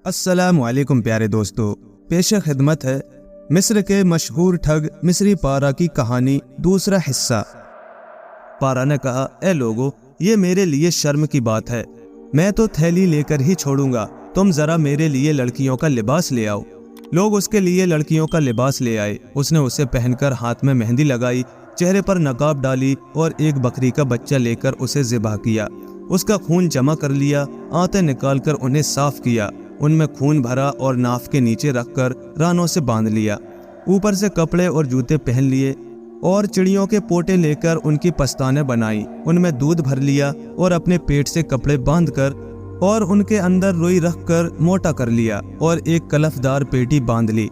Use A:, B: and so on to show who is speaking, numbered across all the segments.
A: अस्सलाम वालेकुम प्यारे दोस्तों, पेश खिदमत है मिस्र के मशहूर ठग मिस्री पारा की कहानी दूसरा हिस्सा। पारा ने कहा, ए लोगो, ये मेरे लिए शर्म की बात है। मैं तो थैली लेकर ही छोड़ूंगा, तुम जरा मेरे लिए लड़कियों का लिबास ले आओ। लोग उसके लिए लड़कियों का लिबास ले आए। उसने उसे पहनकर हाथ में मेहंदी लगाई, चेहरे पर नकाब डाली और एक बकरी का बच्चा लेकर उसे ज़िबा किया। उसका खून जमा कर लिया, आंतें निकालकर उन्हें साफ किया, उनमें खून भरा और नाफ के नीचे रखकर रानों से बांध लिया। ऊपर से कपड़े और जूते पहन लिए और चिड़ियों के पोटे लेकर उनकी पस्ताने बनाई, उनमें दूध भर लिया और अपने पेट से कपड़े बांधकर और उनके अंदर रुई रखकर मोटा कर लिया और एक कलफदार पेटी बांध ली।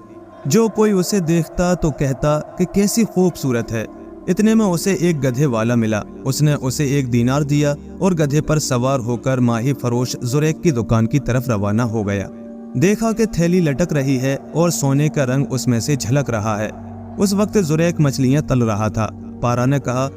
A: जो कोई उसे देखता तो कहता कि कैसी खूबसूरत है। इतने में उसे एक गधे वाला मिला। उसने उसे 1 दीनार दिया और गधे पर सवार होकर माही फरोश जुरैक की दुकान की तरफ रवाना हो गया। देखा कि थैली लटक रही है और सोने का रंग उसमें से झलक रहा है। उस वक्त जुरैक मछलियां तल रहा था। पारा ने कहा,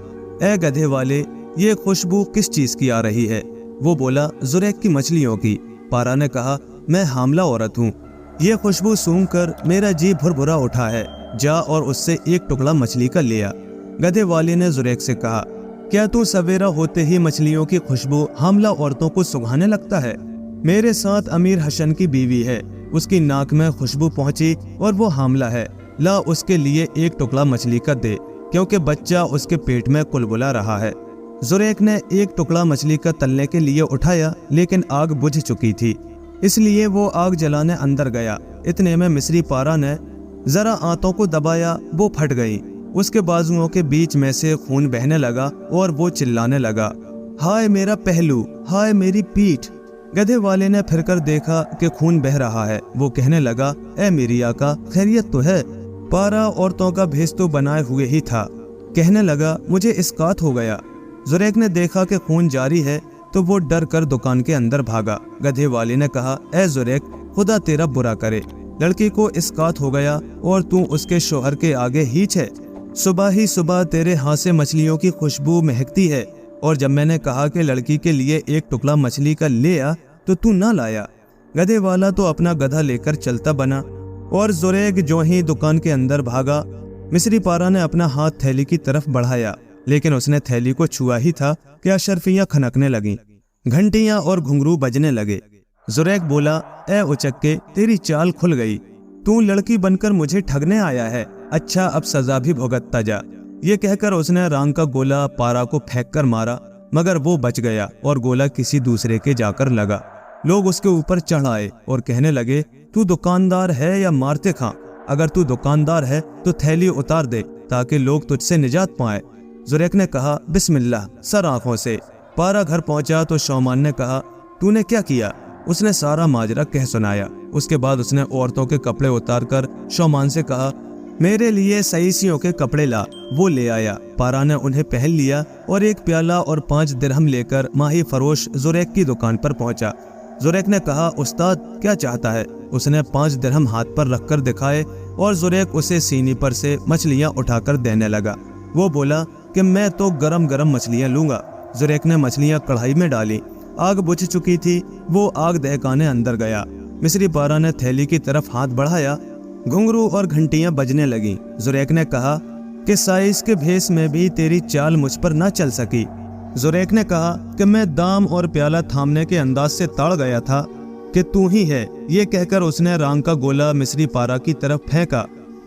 A: ए गधे वाले, ये खुशबू किस चीज की आ रही है? वो बोला, जुरैक की मछलियों की। पारा ने कहा, मैं हामला औरत हूँ, ये खुशबू सूंघकर मेरा जी भुरभुरा उठा है। जा और उससे एक टुकड़ा मछली का ले आ। गधे वाले ने जुरैक से कहा, क्या तू सवेरा होते ही मछलियों की खुशबू हामला औरतों को सुंघाने लगता है? मेरे साथ अमीर हसन की बीवी है, उसकी नाक में खुशबू पहुंची और वो हामला है। ला उसके लिए एक टुकड़ा मछली का दे, क्योंकि बच्चा उसके पेट में कुलबुला रहा है। जुरैक ने एक टुकड़ा मछली का तलने के लिए उठाया, लेकिन आग बुझ चुकी थी, इसलिए वो आग जलाने अंदर गया। इतने में मिस्री पारा ने जरा आंतों को दबाया, वो फट गई। उसके बाजुओं के बीच में से खून बहने लगा और वो चिल्लाने लगा, हाय मेरा पहलू, हाय मेरी पीठ। गधे वाले ने फिरकर देखा कि खून बह रहा है। वो कहने लगा, ए मेरी आका, खैरियत तो है? पारा औरतों का भेष तो बनाए हुए ही था। कहने लगा, मुझे इसकात हो गया। जुरैक ने देखा कि खून जारी है तो वो डर कर दुकान के अंदर भागा। गधे वाले ने कहा, ए जुरैक, खुदा तेरा बुरा करे, लड़की को इसकात हो गया और तू उसके शोहर के आगे हीच है। सुबह ही सुबह तेरे हाथ से मछलियों की खुशबू महकती है, और जब मैंने कहा कि लड़की के लिए एक टुकड़ा मछली का ले आ तो तू ना लाया। गधे वाला तो अपना गधा लेकर चलता बना और जुरैक जो ही दुकान के अंदर भागा। मिस्री पारा ने अपना हाथ थैली की तरफ बढ़ाया, लेकिन उसने थैली को छुआ ही था कि अशरफियां खनकने लगीं, घंटियां और घुंघरू बजने लगे। जुरैक बोला, ए उचक्के, तेरी चाल खुल गई, तू लड़की बनकर मुझे ठगने आया है। अच्छा, अब सजा भी भुगतता जा। ये कहकर उसने रांग का गोला पारा को फेंक कर मारा, मगर वो बच गया और गोला किसी दूसरे के जाकर लगा। लोग उसके ऊपर चढ़ आए और कहने लगे, तू दुकानदार है या मारते खां? अगर तू दुकानदार है तो थैली उतार दे ताकि लोग तुझसे निजात पाए। जुरैक ने कहा, बिस्मिल्लाह, सर आंखों से। पारा घर पहुंचा तो शौमान ने कहा, तूने क्या किया? उसने सारा माजरा कह सुनाया। उसके बाद उसने औरतों के कपड़े उतारकर शौमान से कहा, मेरे लिए सईसियों के कपड़े ला। वो ले आया। पारा ने उन्हें पहन लिया और एक प्याला और 5 दिरहम लेकर माही फरोश जुरैक की दुकान पर पहुंचा। जुरैक ने कहा, उस्ताद, क्या चाहता है? उसने 5 दिरहम हाथ पर रखकर दिखाए और जुरैक उसे सीनी पर से मछलियां उठाकर देने लगा। वो बोला कि मैं तो गरम गरम मछलियां लूंगा। जुरैक ने मछलियां कढ़ाई में डाली। आग बुझ चुकी थी। वो आग दहकाने अंदर गया। मिस्री पारा ने थैली की तरफ हाथ बढ़ाया, घुंघरू और घंटियां बजने लगी। जुरैक ने कहा कि साइज के भेस में भी तेरी चाल मुझ पर न चल सकी। जुरैक ने कहा कि मैं दाम और प्याला थामने के अंदाज से ताड़ गया था कि तू ही है। ये कहकर उसने रांग का गोला मिस्री पारा की तरफ फेंका।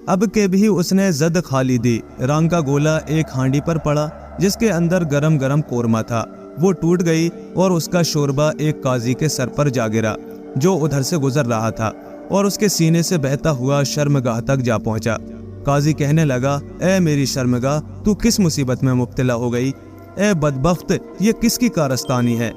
A: अब के भी उसने जद खाली दी। रांग का गोला एक हांडी पर पड़ा जिसके अंदर गरम गरम कोरमा था। वो टूट गई और उसका शोरबा एक काजी के सर पर जा गिरा जो उधर से गुजर रहा था, और उसके सीने से बहता हुआ शर्मगाह तक जा पहुंचा। काजी कहने लगा, ए मेरी शर्मगाह, तू किस मुसीबत में मुब्तला हो गई? ए बदबख्त, ये किसकी कारस्तानी है?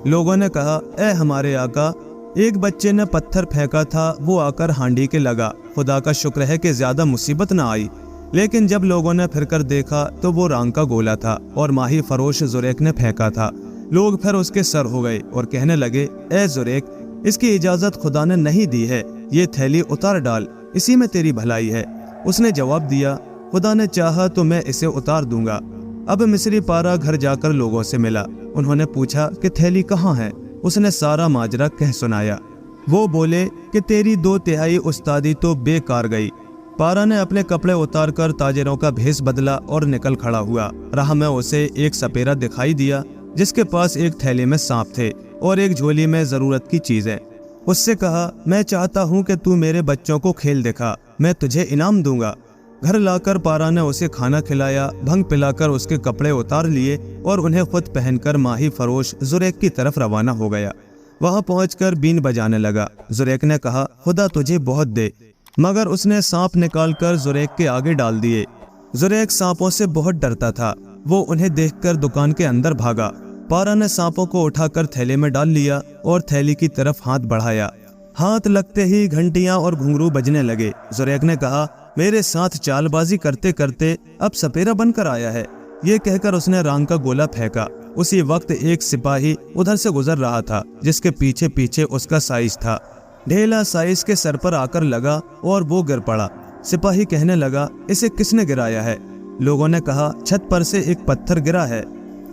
A: लोगों ने कहा, ए हमारे आका, एक बच्चे ने पत्थर फेंका था, वो आकर हांडी के लगा। खुदा का शुक्र है कि ज्यादा मुसीबत ना आई। लेकिन जब लोगों ने फिरकर देखा तो वो रांग का गोला था और माही फरोश जुरैक ने फेंका था। लोग फिर उसके सर हो गए और कहने लगे, ए जुरैक, इसकी इजाजत खुदा ने नहीं दी है, ये थैली उतार डाल, इसी में तेरी भलाई है। उसने जवाब दिया, खुदा ने चाहा तो मैं इसे उतार दूंगा। अब मिस्री पारा घर जाकर लोगों से मिला। उन्होंने पूछा कि थैली कहाँ है? उसने सारा माजरा कह सुनाया। वो बोले कि तेरी 2/3 उस्तादी तो बेकार गई। पारा ने अपने कपड़े उतारकर ताजिरों का भेष बदला और निकल खड़ा हुआ। राह में उसे एक सपेरा दिखाई दिया जिसके पास एक थैली में सांप थे और एक झोली में जरूरत की चीजें। उससे कहा, मैं चाहता हूँ कि तू मेरे बच्चों को खेल दिखा, मैं तुझे इनाम दूंगा। घर लाकर पारा ने उसे खाना खिलाया, भंग पिलाकर उसके कपड़े उतार लिए और उन्हें खुद पहनकर माही फरोश जुरैक की तरफ रवाना हो गया। वहां पहुंचकर बीन बजाने लगा। जुरैक ने कहा, खुदा तुझे बहुत दे, मगर उसने सांप निकालकर जुरैक के आगे डाल दिए। जुरैक सांपों से बहुत डरता था। वो उन्हें देखकर दुकान के अंदर भागा। पारा ने सांपों को उठाकर थैले में डाल लिया और थैली की तरफ हाथ बढ़ाया। हाथ लगते ही घंटियां और घुंघरू बजने लगे। जुरैक ने कहा, मेरे साथ चालबाजी करते करते अब सपेरा बनकर आया है। ये कहकर उसने रांग का गोला फेंका। उसी वक्त एक सिपाही उधर से गुजर रहा था जिसके पीछे पीछे उसका साइज था। ढेला साइज के सर पर आकर लगा और वो गिर पड़ा। सिपाही कहने लगा, इसे किसने गिराया है? लोगों ने कहा, छत पर से एक पत्थर गिरा है।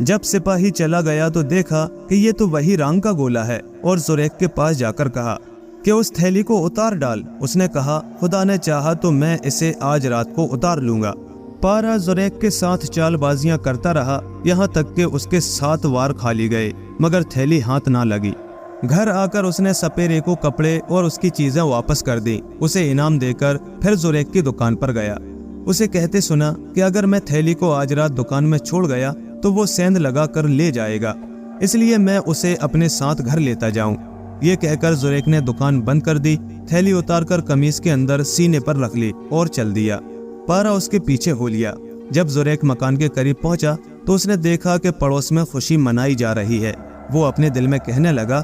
A: जब सिपाही चला गया तो देखा कि ये तो वही रांग का गोला है और जुरैक के पास जाकर कहा कि उस थैली को उतार डाल। उसने कहा, खुदा ने चाहा तो मैं इसे आज रात को उतार लूंगा। पारा जुरैक के साथ चालबाजियां करता रहा, यहाँ तक कि उसके 7 वार खाली गए मगर थैली हाथ ना लगी। घर आकर उसने सपेरे को कपड़े और उसकी चीजें वापस कर दी। उसे इनाम देकर फिर जुरैक की दुकान पर गया। उसे कहते सुना कि अगर मैं थैली को आज रात दुकान में छोड़ गया तो वो सेंध लगा कर ले जाएगा, इसलिए मैं उसे अपने साथ घर लेता जाऊं। ये कहकर जुरैक ने दुकान बंद कर दी। थैली उतारकर कमीज के अंदर सीने पर रख ली और चल दिया। पारा उसके पीछे हो लिया। जब जुरैक मकान के करीब पहुंचा तो उसने देखा कि पड़ोस में खुशी मनाई जा रही है। वो अपने दिल में कहने लगा,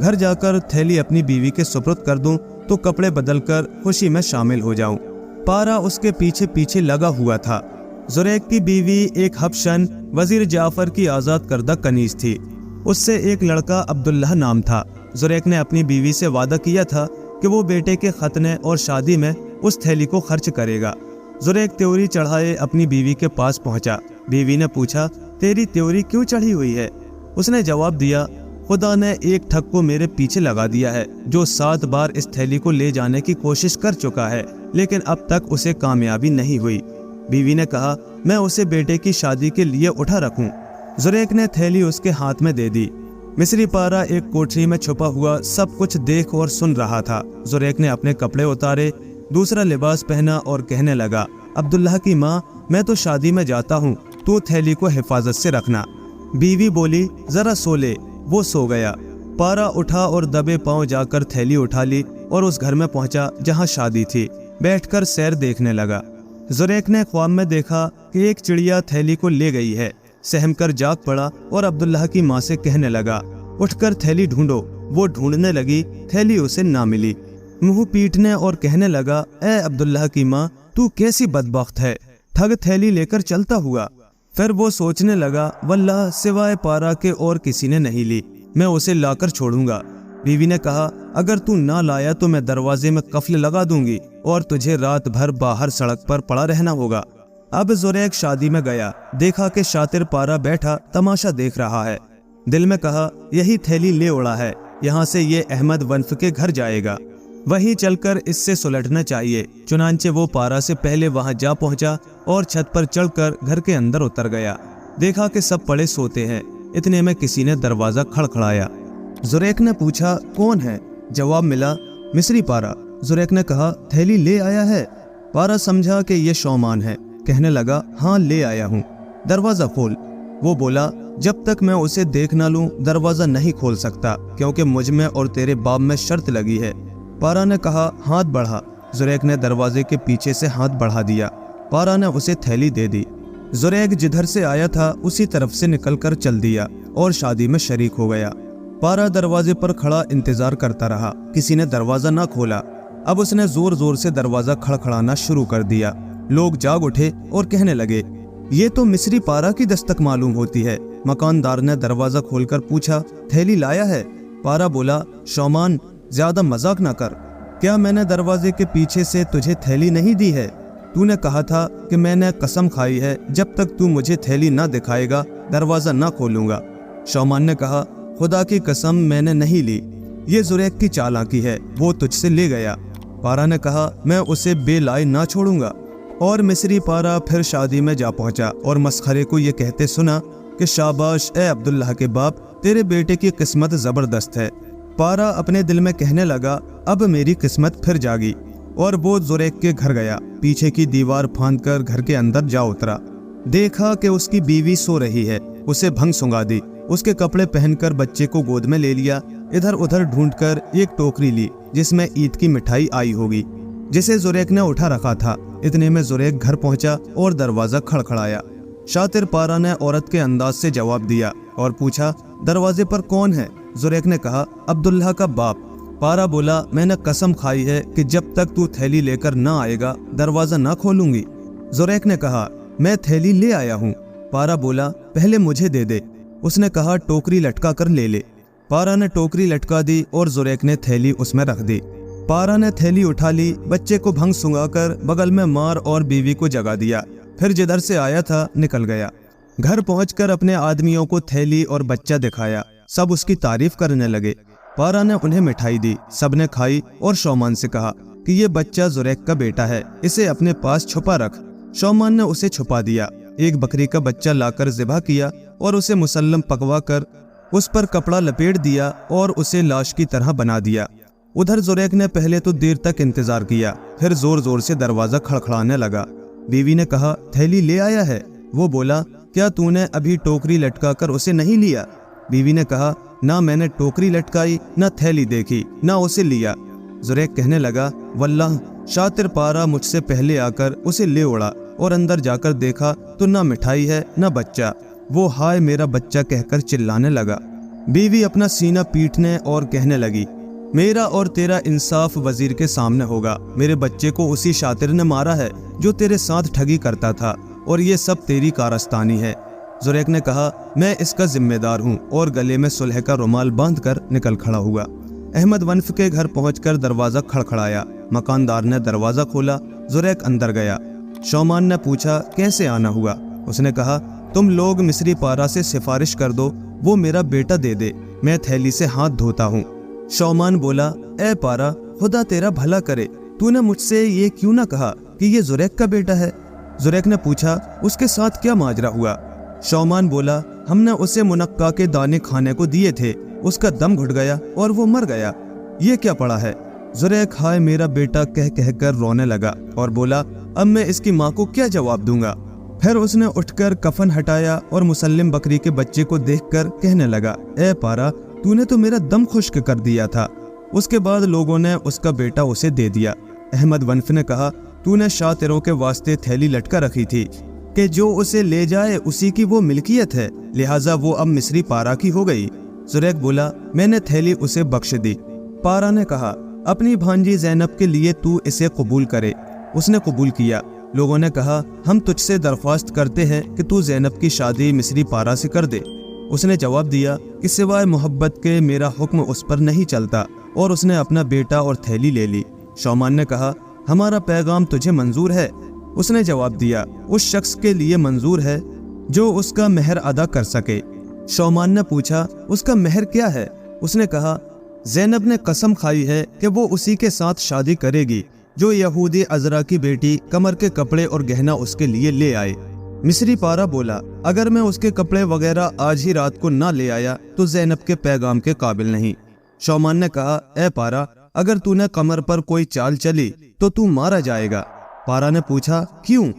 A: घर जाकर थैली अपनी बीवी के सुपुर्द कर दूं तो कपड़े बदलकर खुशी में शामिल हो जाऊं। पारा उसके पीछे पीछे लगा हुआ था। जुरैक की बीवी एक हबशन वजीर जाफर की आजाद करदा कनीज थी। उससे एक लड़का अब्दुल्लाह नाम था। जुरैक ने अपनी बीवी से वादा किया था कि वो बेटे के खतने और शादी में उस थैली को खर्च करेगा। जुरैक त्योरी चढ़ाए अपनी बीवी के पास पहुंचा। बीवी ने पूछा, तेरी त्योरी क्यों चढ़ी हुई है? उसने जवाब दिया, खुदा ने एक ठग को मेरे पीछे लगा दिया है जो 7 बार इस थैली को ले जाने की कोशिश कर चुका है, लेकिन अब तक उसे कामयाबी नहीं हुई। बीवी ने कहा, मैं उसे बेटे की शादी के लिए उठा रखूं। जुरैक ने थैली उसके हाथ में दे दी। मिस्री पारा एक कोठरी में छुपा हुआ सब कुछ देख और सुन रहा था। जुरैक ने अपने कपड़े उतारे, दूसरा लिबास पहना और कहने लगा, अब्दुल्लाह की माँ, मैं तो शादी में जाता हूँ, तू थैली को हिफाजत से रखना। बीवी बोली, जरा सो ले। वो सो गया। पारा उठा और दबे पांव जाकर थैली उठा ली और उस घर में पहुंचा जहां शादी थी। बैठकर सैर देखने लगा। जुरैक ने ख्वाब में देखा कि एक चिड़िया थैली को ले गई है। सहम कर जाग पड़ा और अब्दुल्लाह की माँ से कहने लगा, उठकर थैली ढूंढो। वो ढूंढने लगी, थैली उसे ना मिली। मुंह पीटने और कहने लगा, ए अब्दुल्लाह की माँ, तू कैसी बदबख्त है, ठग थैली लेकर चलता हुआ। फिर वो सोचने लगा, वल्लाह सिवाय पारा के और किसी ने नहीं ली, मैं उसे लाकर छोड़ूंगा। बीवी ने कहा, अगर तू ना लाया तो मैं दरवाजे में कफल लगा दूंगी और तुझे रात भर बाहर सड़क पर पड़ा रहना होगा। अब जुरैक शादी में गया। देखा कि शातिर पारा बैठा तमाशा देख रहा है। दिल में कहा, यही थैली ले उड़ा है, यहाँ से ये अहमद वंफ के घर जाएगा, वहीं चलकर इससे सुलटना चाहिए। चुनांचे वो पारा से पहले वहां जा पहुंचा और छत पर चढ़कर घर के अंदर उतर गया। देखा कि सब पड़े सोते हैं। इतने में किसी ने दरवाजा खड़खड़ाया। जुरैक ने पूछा, कौन है? जवाब मिला, मिस्री पारा। जुरैक ने कहा, थैली ले आया है? पारा समझा कि ये शौमान है। कहने लगा, हाँ ले आया हूँ, दरवाजा खोल। वो बोला, जब तक मैं उसे देख ना लूं दरवाजा नहीं खोल सकता, क्योंकि मुझ में और तेरे बाप में शर्त लगी है। पारा ने कहा, हाथ बढ़ा। जुरैक ने दरवाजे के पीछे से हाथ बढ़ा दिया। पारा ने उसे थैली दे दी। जुरैक जिधर से आया था उसी तरफ से निकलकर चल दिया और शादी में शरीक हो गया। पारा दरवाजे पर खड़ा इंतजार करता रहा। किसी ने दरवाजा ना खोला। अब उसने जोर जोर से दरवाजा खड़खड़ाना शुरू कर दिया। लोग जाग उठे और कहने लगे, ये तो मिस्री पारा की दस्तक मालूम होती है। मकानदार ने दरवाजा खोलकर पूछा, थैली लाया है? पारा बोला, शौमान ज्यादा मजाक ना कर, क्या मैंने दरवाजे के पीछे से तुझे थैली नहीं दी है? तूने कहा था कि मैंने कसम खाई है जब तक तू मुझे थैली ना दिखाएगा दरवाजा ना खोलूंगा। शौमान ने कहा, खुदा की कसम मैंने नहीं ली। ये जुरैक की चालाकी है, वो तुझसे ले गया। पारा ने कहा, मैं उसे बेलाए ना छोड़ूंगा। और मिस्री पारा फिर शादी में जा पहुंचा और मस्खरे को ये कहते सुना कि शाबाश ए अब्दुल्लाह के बाप, तेरे बेटे की किस्मत जबरदस्त है। पारा अपने दिल में कहने लगा, अब मेरी किस्मत फिर जागी। और वो जुरैक के घर गया, पीछे की दीवार फांदकर घर के अंदर जा उतरा। देखा कि उसकी बीवी सो रही है, उसे भंग सुंगा दी, उसके कपड़े पहनकर बच्चे को गोद में ले लिया। इधर उधर ढूंढकर एक टोकरी ली जिसमें ईद की मिठाई आई होगी, जिसे जुरैक ने उठा रखा था। इतने में जुरैक घर पहुंचा और दरवाजा खड़खड़ाया। शातिर पारा ने औरत के अंदाज से जवाब दिया और पूछा, दरवाजे पर कौन है? जुरैक ने कहा, अब्दुल्लाह का बाप। पारा बोला, मैंने कसम खाई है कि जब तक तू थैली लेकर ना आएगा दरवाजा ना खोलूंगी। जुरैक ने कहा, मैं थैली ले आया हूँ। पारा बोला, पहले मुझे दे दे। उसने कहा, टोकरी लटका कर ले ले। पारा ने टोकरी लटका दी और जुरैक ने थैली उसमें रख दी। पारा ने थैली उठा ली, बच्चे को भंग सुंगाकर बगल में मार और बीवी को जगा दिया। फिर जिधर से आया था निकल गया। घर पहुंचकर अपने आदमियों को थैली और बच्चा दिखाया। सब उसकी तारीफ करने लगे। पारा ने उन्हें मिठाई दी, सबने खाई और शौमान से कहा कि ये बच्चा जुरैक का बेटा है, इसे अपने पास छुपा रख। शौमान ने उसे छुपा दिया। एक बकरी का बच्चा लाकर ज़िबा किया और उसे मुसल्लम पकवा कर उस पर कपड़ा लपेट दिया और उसे लाश की तरह बना दिया। उधर जुरैक ने पहले तो देर तक इंतजार किया, फिर जोर जोर से दरवाजा खड़खड़ाने लगा। बीवी ने कहा, थैली ले आया है? वो बोला, क्या तूने अभी टोकरी लटका कर उसे नहीं लिया? बीवी ने कहा, ना मैंने टोकरी लटकाई, ना थैली देखी, ना उसे लिया। जुरैक कहने लगा, वल्लाह शातिर पारा मुझसे पहले आकर उसे ले उड़ा और अंदर जाकर देखा तो ना मिठाई है ना बच्चा। वो हाय मेरा बच्चा कहकर चिल्लाने लगा। बीवी अपना सीना पीटने और कहने लगी, मेरा और तेरा इंसाफ वजीर के सामने होगा। मेरे बच्चे को उसी शातिर ने मारा है जो तेरे साथ ठगी करता था, और ये सब तेरी कारस्तानी है। जुरैक ने कहा, मैं इसका जिम्मेदार हूँ, और गले में सुलह का रुमाल बांधकर निकल खड़ा हुआ। अहमद वनफ के घर पहुंचकर दरवाजा खड़खड़ाया। मकानदार ने दरवाजा खोला। जुरैक अंदर गया। शौमान ने पूछा, कैसे आना हुआ? उसने कहा, तुम लोग मिस्री पारा से सिफारिश कर दो, वो मेरा बेटा दे दे, मैं थैली से हाथ धोता हूँ। शौमान बोला, ए पारा, खुदा तेरा भला करे, तूने मुझसे ये क्यों ना कहा कि ये जुरैक का बेटा है? जुरैक ने पूछा, उसके साथ क्या माजरा हुआ? शौमान बोला, हमने उसे मुनक्का के दाने खाने को दिए थे, उसका दम घुट गया और वो मर गया। ये क्या पड़ा है? जुरैक हाय मेरा बेटा कह कह कर रोने लगा और बोला, अब मैं इसकी माँ को क्या जवाब दूंगा? फिर उसने उठकर कफन हटाया और मुसल्लिम बकरी के बच्चे को देखकर कहने लगा, ए पारा, तूने तो मेरा दम खुश्क कर दिया था। उसके बाद लोगों ने उसका बेटा उसे दे दिया। अहमद वनफ ने कहा, तूने शातिरों के वास्ते थैली लटका रखी थी कि जो उसे ले जाए उसी की वो मिल्कियत है, लिहाजा वो अब मिस्री पारा की हो गई। जुरैक बोला, मैंने थैली उसे बख्श दी। पारा ने कहा, अपनी भांजी ज़ैनब के लिए तू इसे कबूल करे। उसने कबूल किया। लोगों ने कहा, हम तुझसे दरख्वास्त करते हैं कि तू ज़ैनब की शादी मिस्री पारा से कर दे। उसने जवाब दिया कि सिवाय मोहब्बत के मेरा हुक्म उस पर नहीं चलता, और उसने अपना बेटा और थैली ले ली। शौमान ने कहा, हमारा पैगाम तुझे मंजूर है? उसने जवाब दिया, उस शख्स के लिए मंजूर है जो उसका मेहर अदा कर सके। शौमान ने पूछा, उसका मेहर क्या है? उसने कहा, ज़ैनब ने कसम खाई है कि वो उसी के साथ शादी करेगी जो यहूदी अजरा की बेटी कमर के कपड़े और गहना उसके लिए ले आए। मिस्री पारा बोला, अगर मैं उसके कपड़े वगैरह आज ही रात को ना ले आया तो ज़ैनब के पैगाम के काबिल नहीं। शौमान ने कहा, ए पारा, अगर तूने कमर पर कोई चाल चली तो तू मारा जाएगा। पारा ने पूछा, क्यों?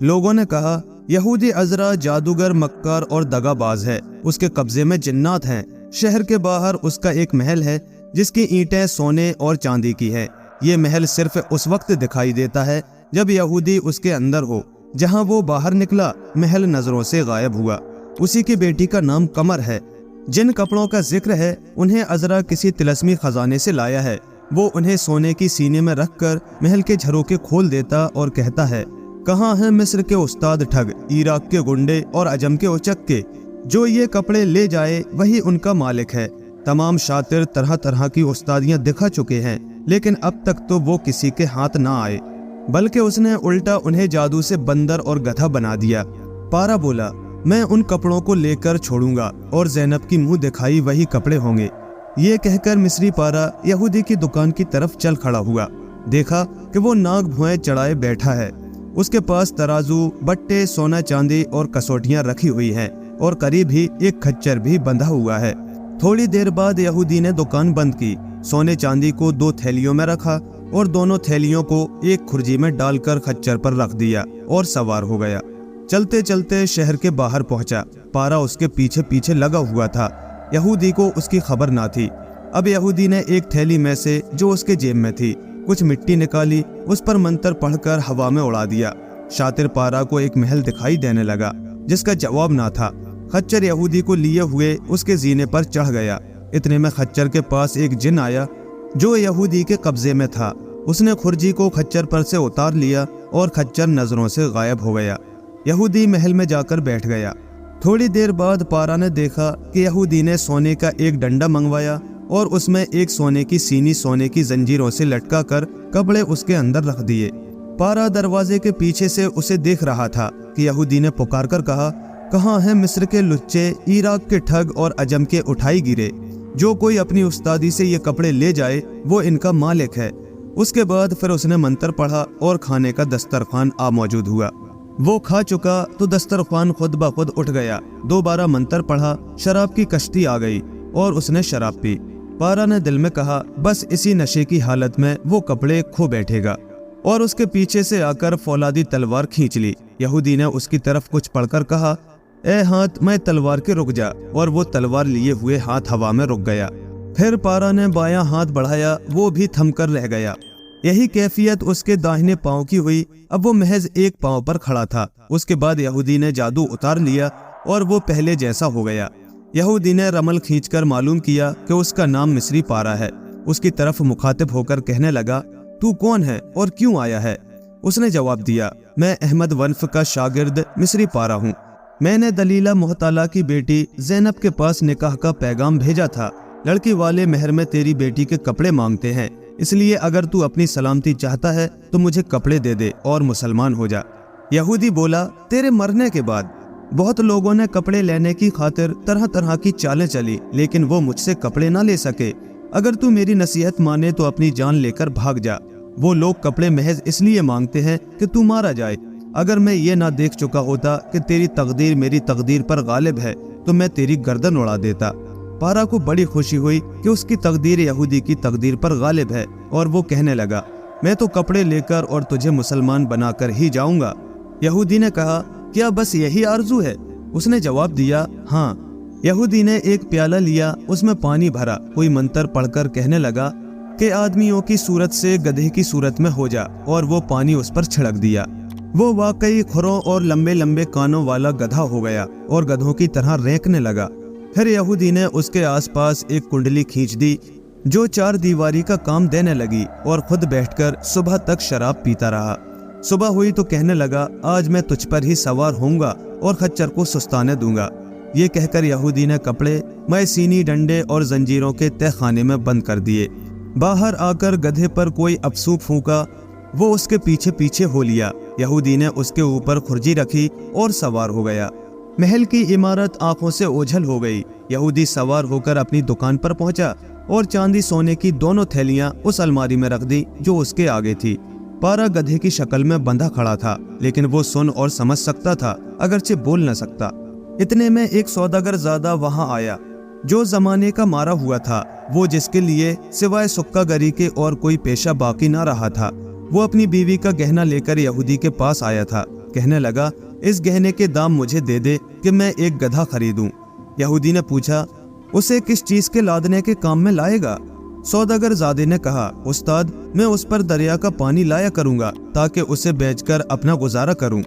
A: लोगों ने कहा, यहूदी अजरा जादूगर, मक्कार और दगाबाज है, उसके कब्जे में जिन्नात हैं। शहर के बाहर उसका एक महल है जिसकी ईंटें सोने और चांदी की है। ये महल सिर्फ उस वक्त दिखाई देता है जब यहूदी उसके अंदर हो। जहां वो बाहर निकला महल नजरों से गायब हुआ। उसी की बेटी का नाम कमर है। जिन कपड़ों का जिक्र है उन्हें अजरा किसी तिलस्मी खजाने से लाया है। वो उन्हें सोने की सीने में रखकर महल के झरोके खोल देता और कहता है, कहाँ हैं मिस्र के उस्ताद ठग, इराक के गुंडे और अजम के उचक्के? जो ये कपड़े ले जाए वही उनका मालिक है। तमाम शातिर तरह तरह की उस्तादियाँ दिखा चुके हैं, लेकिन अब तक तो वो किसी के हाथ ना आए, बल्कि उसने उल्टा उन्हें जादू से बंदर और गधा बना दिया। पारा बोला, मैं उन कपड़ों को लेकर छोड़ूंगा और ज़ैनब की मुंह दिखाई वही कपड़े होंगे। ये कहकर मिस्री पारा यहूदी की दुकान की तरफ चल खड़ा हुआ। देखा कि वो नाक भुएं चढ़ाए बैठा है। उसके पास तराजू, बट्टे, सोना चांदी और कसौटियां रखी हुई हैं और करीब ही एक खच्चर भी बंधा हुआ है। थोड़ी देर बाद यहूदी ने दुकान बंद की, सोने चांदी को 2 थैलियों में रखा और दोनों थैलियों को एक खुर्जी में डालकर खच्चर पर रख दिया और सवार हो गया। चलते चलते शहर के बाहर पहुंचा। पारा उसके पीछे पीछे लगा हुआ था। यहूदी को उसकी खबर ना थी। अब यहूदी ने एक थैली में से, जो उसके जेब में थी, कुछ मिट्टी निकाली, उस पर मंत्र पढ़कर हवा में उड़ा दिया। शातिर पारा को एक महल दिखाई देने लगा जिसका जवाब ना था। खच्चर यहूदी को लिए हुए उसके जीने पर चढ़ गया। इतने में खच्चर के पास एक जिन आया जो यहूदी के कब्जे में था। उसने खुर्जी को खच्चर पर से उतार लिया और खच्चर नजरों से गायब हो गया। यहूदी महल में जाकर बैठ गया। थोड़ी देर बाद पारा ने देखा कि यहूदी ने सोने का एक डंडा मंगवाया और उसमें एक सोने की सीनी सोने की जंजीरों से लटका कर कपड़े उसके अंदर रख दिए। पारा दरवाजे के पीछे से उसे देख रहा था कि यहूदी ने पुकार कर कहा, कहाँ है मिस्र के लुच्चे, इराक के ठग और अजम के उठाई गिरे? जो कोई अपनी उस्तादी से ये कपड़े ले जाए वो इनका मालिक है। उसके बाद फिर उसने मंत्र पढ़ा और खाने का दस्तरखान आ मौजूद हुआ। वो खा चुका तो दस्तरखान खुद ब खुद उठ गया। दोबारा मंत्र पढ़ा, शराब की कश्ती आ गई और उसने शराब पी। पारा ने दिल में कहा, बस इसी नशे की हालत में वो कपड़े खो बैठेगा, और उसके पीछे से आकर फौलादी तलवार खींच ली। यहूदी ने उसकी तरफ कुछ पढ़कर कहा, ए हाथ, मैं तलवार के रुक जा, और वो तलवार लिए हुए हाथ हवा में रुक गया। फिर पारा ने बायां हाथ बढ़ाया, वो भी थमकर रह गया। यही कैफियत उसके दाहिने पांव की हुई। अब वो महज एक पांव पर खड़ा था। उसके बाद यहूदी ने जादू उतार लिया और वो पहले जैसा हो गया। यहूदी ने रमल खींचकर मालूम किया कि उसका नाम मिस्री पारा है। उसकी तरफ मुखातिब होकर कहने लगा, तू कौन है और क्यों आया है? उसने जवाब दिया, मैं अहमद वनफ का शागिर्द मिस्री पारा हूँ। मैंने दलीला मोहताला की बेटी ज़ैनब के पास निकाह का पैगाम भेजा था। लड़की वाले महर में तेरी बेटी के कपड़े मांगते हैं, इसलिए अगर तू अपनी सलामती चाहता है तो मुझे कपड़े दे दे और मुसलमान हो जा। यहूदी बोला, तेरे मरने के बाद बहुत लोगों ने कपड़े लेने की खातिर तरह तरह की चालें चली, लेकिन वो मुझसे कपड़े ना ले सके। अगर तू मेरी नसीहत माने तो अपनी जान लेकर भाग जा। वो लोग कपड़े महज इसलिए मांगते हैं कि तू मारा जाए। अगर मैं ये ना देख चुका होता कि तेरी तकदीर मेरी तकदीर पर गालिब है तो मैं तेरी गर्दन उड़ा देता। पारा को बड़ी खुशी हुई कि उसकी तकदीर यहूदी की तकदीर पर गालिब है, और वो कहने लगा, मैं तो कपड़े लेकर और तुझे मुसलमान बनाकर ही जाऊंगा। यहूदी ने कहा, क्या बस यही आरजू है? उसने जवाब दिया, हाँ। यहूदी ने एक प्याला लिया, उसमें पानी भरा, कोई मंत्र पढ़कर कहने लगा कि आदमियों की सूरत से गधे की सूरत में हो जा, और वो पानी उस पर छिड़क दिया। वो वाकई खुरों और लंबे लंबे कानों वाला गधा हो गया और गधों की तरह रेंकने लगा। फिर यहूदी ने उसके आसपास एक कुंडली खींच दी जो 4 दीवारी का काम देने लगी, और खुद बैठकर सुबह तक शराब पीता रहा। सुबह हुई तो कहने लगा, आज मैं तुझ पर ही सवार होऊंगा और खच्चर को सुस्ताने दूंगा। ये कहकर यहूदी ने कपड़े मैसीनी, डंडे और जंजीरों के तहखाने में बंद कर दिए। बाहर आकर गधे पर कोई अफसू फूंका, वो उसके पीछे पीछे हो लिया। यहूदी ने उसके ऊपर खुर्जी रखी और सवार हो गया। महल की इमारत आंखों से ओझल हो गई। यहूदी सवार होकर अपनी दुकान पर पहुंचा और चांदी सोने की दोनों थैलियां उस अलमारी में रख दी जो उसके आगे थी। पारा गधे की शक्ल में बंधा खड़ा था, लेकिन वो सुन और समझ सकता था, अगरचे बोल न सकता। इतने में एक सौदागर ज़ादा वहां आया जो जमाने का मारा हुआ था, वो जिसके लिए सिवाय सुक्का गरी के और कोई पेशा बाकी ना रहा था। वो अपनी बीवी का गहना लेकर यहूदी के पास आया था। कहने लगा, इस गहने के दाम मुझे दे दे कि मैं एक गधा खरीदूं। यहूदी ने पूछा, उसे किस चीज के लादने के काम में लाएगा? सौदागर ज़ादे ने कहा, उस्ताद, मैं उस पर दरिया का पानी लाया करूंगा ताकि उसे बेचकर अपना गुजारा करूं।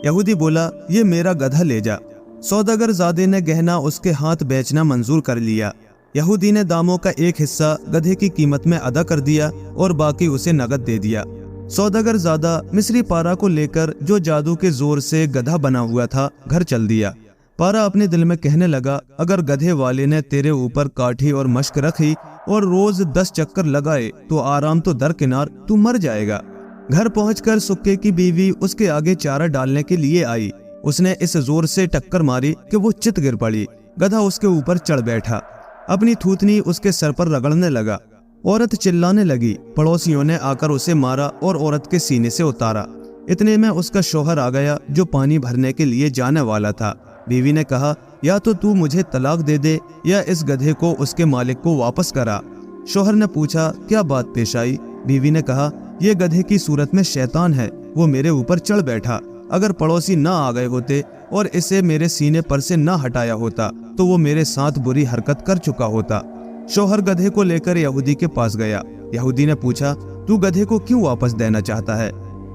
A: यहूदी बोला, ये मेरा गधा ले जा। सौदागर ज़ादे ने गहना उसके हाथ बेचना मंजूर कर लिया। यहूदी ने दामों का एक हिस्सा गधे की कीमत में अदा कर दिया और बाकी उसे नगद दे दिया। सौदागर ज़ादा मिस्री पारा को लेकर, जो जादू के जोर से गधा बना हुआ था, घर चल दिया। पारा अपने दिल में कहने लगा, अगर गधे वाले ने तेरे ऊपर काठी और मश्क रखी और रोज 10 चक्कर लगाए तो आराम तो दरकिनार, तू मर जाएगा। घर पहुंचकर सुक्के की बीवी उसके आगे चारा डालने के लिए आई। उसने इस जोर से टक्कर मारी कि वो चित गिर पड़ी। गधा उसके ऊपर चढ़ बैठा। अपनी थूथनी उसके सर पर रगड़ने लगा। औरत चिल्लाने लगी। पड़ोसियों ने आकर उसे मारा और औरत के सीने से उतारा। इतने में उसका शौहर आ गया जो पानी भरने के लिए जाने वाला था। बीवी ने कहा, या तो तू मुझे तलाक दे दे या इस गधे को उसके मालिक को वापस करा। शौहर ने पूछा, क्या बात पेश आई? बीवी ने कहा, ये गधे की सूरत में शैतान है, वो मेरे ऊपर चढ़ बैठा। अगर पड़ोसी ना आ गए होते और इसे मेरे सीने पर से ना हटाया होता तो वो मेरे साथ बुरी हरकत कर चुका होता। शौहर गधे को लेकर यहूदी के पास गया। यहूदी ने पूछा, तू गधे को क्यों वापस देना चाहता है?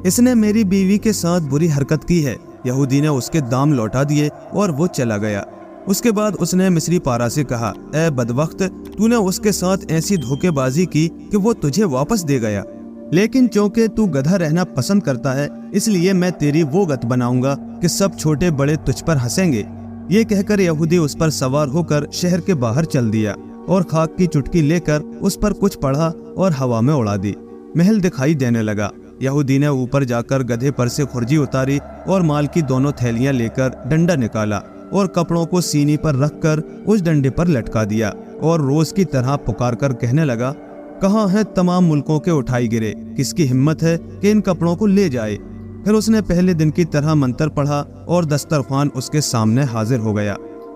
A: इसने मेरी बीवी के साथ बुरी हरकत की है। यहूदी ने उसके दाम लौटा दिए और वो चला गया। उसके बाद उसने मिस्री पारा से कहा, ए बदबख्त, तूने उसके साथ ऐसी धोखेबाजी की कि वो तुझे वापस दे गया। लेकिन चूंकि तू गधा रहना पसंद करता है, इसलिए मैं तेरी वो गत बनाऊंगा कि सब छोटे बड़े तुझ पर हंसेंगे। ये कहकर यहूदी उस पर सवार होकर शहर के बाहर चल दिया और खाक की चुटकी लेकर उस पर कुछ पढ़ा और हवा में उड़ा दी। महल दिखाई देने लगा। यहूदी ने ऊपर जाकर गधे पर से खुर्जी उतारी और माल की दोनों थैलियां लेकर डंडा निकाला और कपड़ों को सीनी पर रखकर उस डंडे पर लटका दिया और रोज की तरह पुकार कर कहने लगा, कहाँ हैं तमाम मुल्कों के उठाई गिरे? किसकी हिम्मत है कि इन कपड़ों को ले जाए? फिर उसने पहले दिन की तरह मंत्र पढ़ा और दस्तरखान उसके सामने हाजिर हो गया।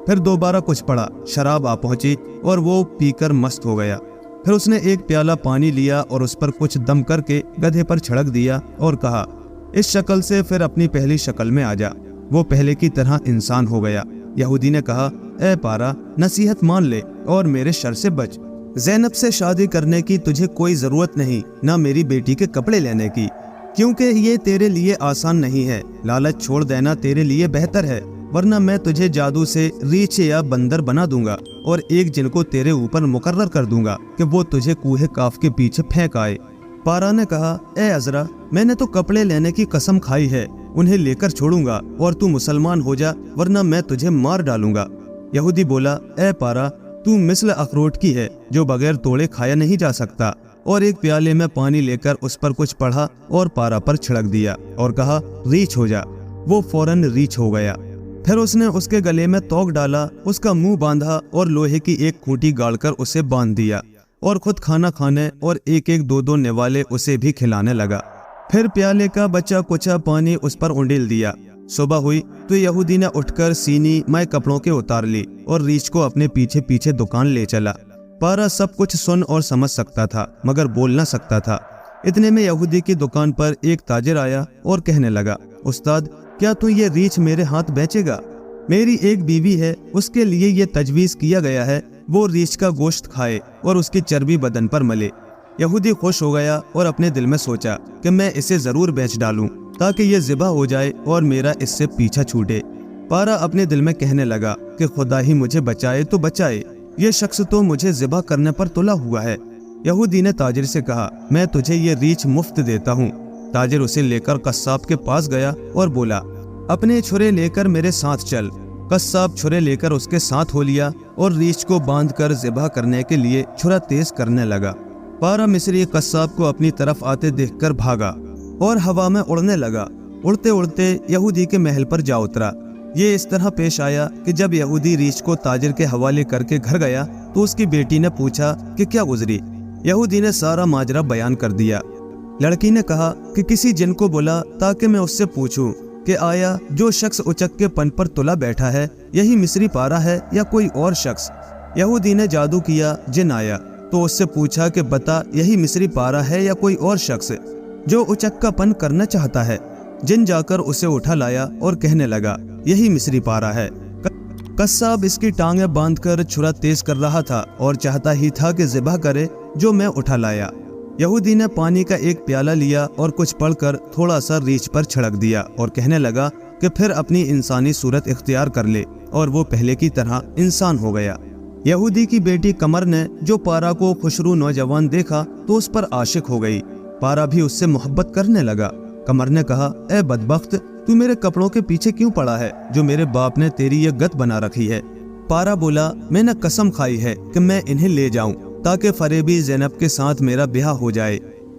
A: फिर दोबारा कुछ पढ़ा, शराब आ पहुंची और वो पीकर मस्त हो गया। फिर उसने एक प्याला पानी लिया और उस पर कुछ दम करके गधे पर छिड़क दिया और कहा, इस शक्ल से फिर अपनी पहली शक्ल में आ जा। वो पहले की तरह इंसान हो गया। यहूदी ने कहा, ए पारा, नसीहत मान ले और मेरे शर से बच। ज़ैनब से शादी करने की तुझे कोई जरूरत नहीं, ना मेरी बेटी के कपड़े लेने की, क्योंकि ये तेरे लिए आसान नहीं है। लालच छोड़ देना तेरे लिए बेहतर है, वरना मैं तुझे जादू से रीछ या बंदर बना दूंगा और एक जिन को तेरे ऊपर मुकर्रर कर दूंगा कि वो तुझे कूहे काफ के पीछे फेंक आए। पारा ने कहा, ए अजरा, मैंने तो कपड़े लेने की कसम खाई है, उन्हें लेकर छोड़ूंगा और तू मुसलमान हो जा, वरना मैं तुझे मार डालूंगा। यहूदी बोला, ए पारा, तू मिस्ल अखरोट की है जो बगैर तोड़े खाया नहीं जा सकता। और एक प्याले में पानी लेकर उस पर कुछ पढ़ा और पारा पर छिड़क दिया और कहा, रीछ हो जा। वो फौरन रीछ हो गया। फिर उसने उसके गले में तोक डाला, उसका मुंह बांधा और लोहे की एक खूंटी गाड़कर उसे बांध दिया और खुद खाना खाने और एक एक दो दो निवाले उसे भी खिलाने लगा। फिर प्याले का बचा कुचा पानी उस पर उंडेल दिया। सुबह हुई तो यहूदी ने उठकर सीनी मैं कपड़ों के उतार ली और रीछ को अपने पीछे पीछे दुकान ले चला। पारा सब कुछ सुन और समझ सकता था मगर बोल न सकता था। इतने में यहूदी की दुकान पर एक ताजिर आया और कहने लगा, उस्ताद, क्या तू ये रीछ मेरे हाथ बेचेगा? मेरी एक बीवी है, उसके लिए ये तजवीज़ किया गया है वो रीछ का गोश्त खाए और उसकी चर्बी बदन पर मले। यहूदी खुश हो गया और अपने दिल में सोचा कि मैं इसे जरूर बेच डालूं ताकि ये ज़िबा हो जाए और मेरा इससे पीछा छूटे। पारा अपने दिल में कहने लगा कि खुदा ही मुझे बचाए तो बचाए, ये शख्स तो मुझे ज़िबा करने पर तुला हुआ है। यहूदी ने ताजिर से कहा, मैं तुझे ये रीछ मुफ्त देता हूँ। ताजिर उसे लेकर कस्साब के पास गया और बोला, अपने छुरे लेकर मेरे साथ चल। कस्साब छुरे लेकर उसके साथ हो लिया और रीछ को बांधकर ज़िबा करने के लिए छुरा तेज करने लगा। पारा मिस्री कस्साब को अपनी तरफ आते देखकर भागा और हवा में उड़ने लगा। उड़ते उड़ते यहूदी के महल पर जा उतरा। ये इस तरह पेश आया कि जब यहूदी रीछ को ताजिर के हवाले करके घर गया तो उसकी बेटी ने पूछा कि क्या गुजरी। यहूदी ने सारा माजरा बयान कर दिया। लड़की ने कहा कि किसी जिन को बुला ताकि मैं उससे पूछूं कि आया जो शख्स उचक के पन पर तुला बैठा है यही मिस्री पारा है या कोई और शख्स। यहूदी ने जादू किया। जिन आया तो उससे पूछा कि बता, यही मिस्री पारा है या कोई और शख्स जो उचक का पन करना चाहता है। जिन जाकर उसे उठा लाया और कहने लगा, यही मिस्री पारा है। कस्साब इसकी टांगे बांधकर छुरा तेज कर रहा था और चाहता ही था कि ज़िबा करे जो मैं उठा लाया। यहूदी ने पानी का एक प्याला लिया और कुछ पढ़कर थोड़ा सा रीछ पर छिड़क दिया और कहने लगा कि फिर अपनी इंसानी सूरत इख्तियार कर ले, और वो पहले की तरह इंसान हो गया। यहूदी की बेटी कमर ने जो पारा को खुशरू नौजवान देखा तो उस पर आशिक हो गई। पारा भी उससे मोहब्बत करने लगा। कमर ने कहा, ए बदबख्त, तू मेरे कपड़ों के पीछे क्यों पड़ा है जो मेरे बाप ने तेरी ये गत बना रखी है। पारा बोला, मैंने कसम खाई है कि मैं इन्हें ले जाऊं ताकि फरेबी ज़ैनब के साथ मेरा ब्याह हो जाए।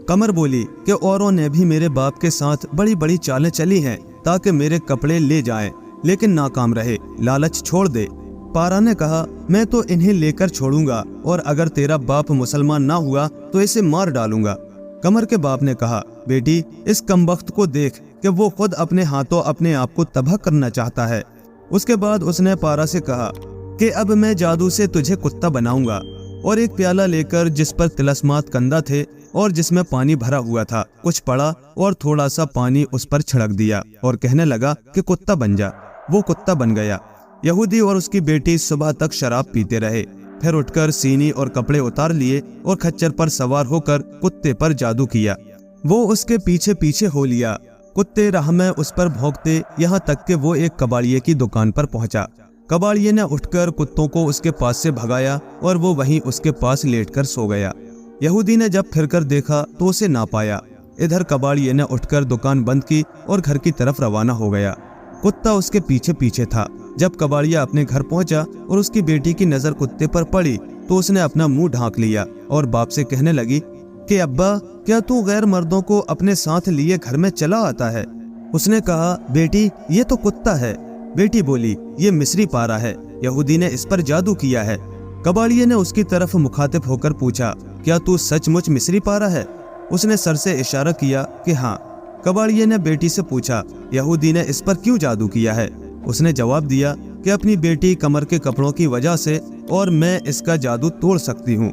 A: कमर बोली कि औरों ने भी मेरे बाप के साथ बड़ी बड़ी चालें चली हैं ताकि मेरे कपड़े ले जाएं, लेकिन नाकाम रहे। लालच छोड़ दे। पारा ने कहा, मैं तो इन्हें लेकर छोड़ूंगा और अगर तेरा बाप मुसलमान ना हुआ तो इसे मार डालूंगा। कमर के बाप ने कहा, बेटी इस कमबख्त को देख कि वो खुद अपने हाथों अपने आप को तबाह करना चाहता है। उसके बाद उसने पारा से कहा कि अब मैं जादू से तुझे कुत्ता बनाऊंगा, और एक प्याला लेकर जिस पर तिलस्मात कंदा थे और जिसमें पानी भरा हुआ था कुछ पड़ा और थोड़ा सा पानी उस पर छिड़क दिया और कहने लगा कि कुत्ता बन जा। वो कुत्ता बन गया। यहूदी और उसकी बेटी सुबह तक शराब पीते रहे, फिर उठकर सीनी और कपड़े उतार लिए और खच्चर पर सवार होकर कुत्ते पर जादू किया। वो उसके पीछे पीछे हो लिया। कुत्ते राह में उस पर भौंकते यहाँ तक कि वो एक कबाड़िये की दुकान पर पहुंचा। कबाड़िये ने उठकर कुत्तों को उसके पास से भगाया और वो वहीं उसके पास लेटकर सो गया। यहूदी ने जब फिरकर देखा तो उसे ना पाया। इधर कबाड़िये ने उठकर दुकान बंद की और घर की तरफ रवाना हो गया। कुत्ता उसके पीछे पीछे था। जब कबाड़िया अपने घर पहुंचा और उसकी बेटी की नजर कुत्ते पर पड़ी तो उसने अपना मुंह ढांक लिया और बाप से कहने लगी कि अब्बा, क्या तू गैर मर्दों को अपने साथ लिए घर में चला आता है? उसने कहा, बेटी ये तो कुत्ता है। बेटी बोली, ये मिस्री पारा है, यहूदी ने इस पर जादू किया है। कबाड़िये ने उसकी तरफ मुखातिब होकर पूछा, क्या तू सचमुच मिस्री पारा है? उसने सर से इशारा किया कि हाँ। कबाड़िये ने बेटी से पूछा, यहूदी ने इस पर क्यों जादू किया है? उसने जवाब दिया कि अपनी बेटी कमर के कपड़ों की वजह से, और मैं इसका जादू तोड़ सकती हूँ।